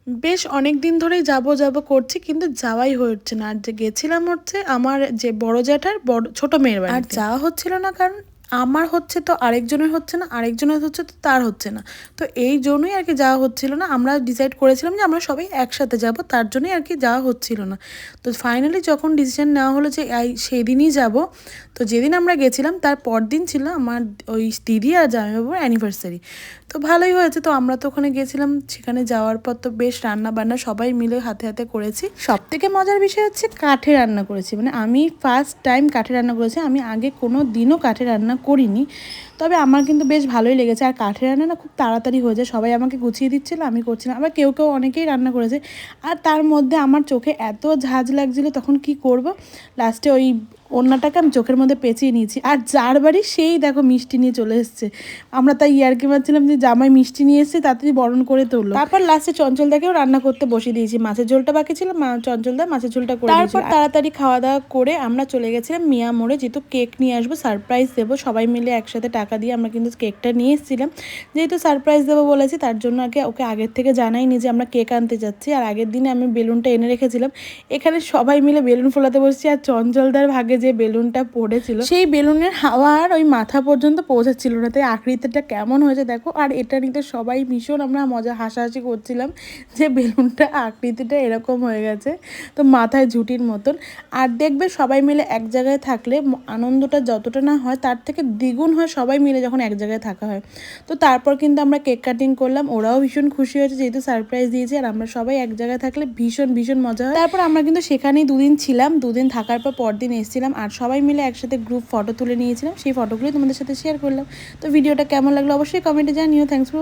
বেশ অনেক দিন ধরেই যাব যাব করছি, কিন্তু যাওয়াই হয়ে উঠছে না। আর যে গেছিলাম হচ্ছে আমার যে বড় জ্যাঠার ছোট মেয়ের বাড়িতে, আর যাওয়া হচ্ছিল না কারণ আমার হচ্ছে তো আরেকজনের হচ্ছে না, আরেকজনের হচ্ছে তো তার হচ্ছে না। তো এই জন্যই আর কি যাওয়া হচ্ছিল না। আমরা ডিসাইড করেছিলাম যে আমরা সবাই একসাথে যাব, তার জন্যই আর কি যাওয়া হচ্ছিল না। তো ফাইনালি যখন ডিসিশন নেওয়া হলো যে সেই দিনই যাব, তো যেদিন আমরা গেছিলাম তার পরদিন ছিল আমার ওই দিদি আর জামাইবাবুর অ্যানিভার্সারি। তো ভালোই হয়েছে। তো আমরা তো ওখানে গেছিলাম, সেখানে যাওয়ার পর তো বেশ রান্না বান্না সবাই মিলে হাতে হাতে করেছি। সব থেকে মজার বিষয় হচ্ছে কাঠে রান্না করেছি, মানে আমি ফার্স্ট টাইম কাঠে রান্না করেছি। আমি আগে কোনো দিনও কাঠে রান্না করিনি, তবে আমার কিন্তু বেশ ভালোই লেগেছে। আর কাঠের রান্না না খুব তাড়াতাড়ি হয়ে যায়, সবাই আমাকে গুছিয়ে দিচ্ছিল, আমি করছিলাম। আবার কেউ কেউ অনেকেই রান্না করেছে, আর তার মধ্যে আমার চোখে এত ঝাঁজ লাগছিল, তখন কি করব, লাস্টে ওই ওড়নাটাকে আমি চোখের মধ্যে পেঁচিয়ে নিয়েছি। আর যার বাড়ি সেই দেখো মিষ্টি নিয়ে চলে এসছে। আমরা তাই ইয়ার্কি মারছিলাম যে জামাই মিষ্টি নিয়ে এসছে, তাড়াতাড়ি বরণ করে তুললো। তারপর লাস্টে চঞ্চলদাকেও রান্না করতে বসিয়ে দিয়েছি, মাছের ঝোলটা বাকি ছিল, চঞ্চলদা মাছের ঝোলটা করে দিয়েছিল। তারপর তাড়াতাড়ি খাওয়া দাওয়া করে আমরা চলে গেছিলাম মিয়া মোড়ে, যেহেতু কেক নিয়ে আসবো, সারপ্রাইজ দেবো। সবাই মিলে একসাথে টাকা দিয়ে আমরা কিন্তু কেকটা নিয়ে এসেছিলাম, যেহেতু সারপ্রাইজ দেবো বলেছি, তার জন্য আগে ওকে আগের থেকে জানাইনি যে আমরা কেক আনতে যাচ্ছি। আর আগের দিনে আমি বেলুনটা এনে রেখেছিলাম, এখানে সবাই মিলে বেলুন ফোলাতে বসছি। আর চঞ্চলদার ভাগে যে বেলুনটা পড়েছিল, সেই বেলুনের হাওয়া আর ওই মাথা পর্যন্ত পৌঁছাচ্ছিল না, তাই আকৃতিটা কেমন হয়েছে দেখো। আর এটা নিতে সবাই ভীষণ আমরা মজা হাসাহাসি করছিলাম যে বেলুনটা আকৃতিটা এরকম হয়ে গেছে, তো মাথায় ঝুঁটির মতন। আর দেখবে সবাই মিলে এক জায়গায় থাকলে আনন্দটা যতটা না হয় তার থেকে দ্বিগুণ হয় সবাই মিলে যখন এক জায়গায় থাকা হয়। তো তারপর কিন্তু আমরা কেক কাটিং করলাম, ওরাও ভীষণ খুশি হয়েছে যেহেতু সারপ্রাইজ দিয়েছে। আর আমরা সবাই এক জায়গায় থাকলে ভীষণ ভীষণ মজা হয়। তারপর আমরা কিন্তু সেখানেই দুদিন ছিলাম, দুদিন থাকার পর পরদিন এসেছিলাম, আর সবাই মিলে একসাথে গ্রুপ ফটো তুলে নিয়েছিলাম। সেই ফটোগুলোই তোমাদের সাথে শেয়ার করলাম। তো ভিডিওটা কেমন লাগলো অবশ্যই কমেন্টে জানিও। Thanks for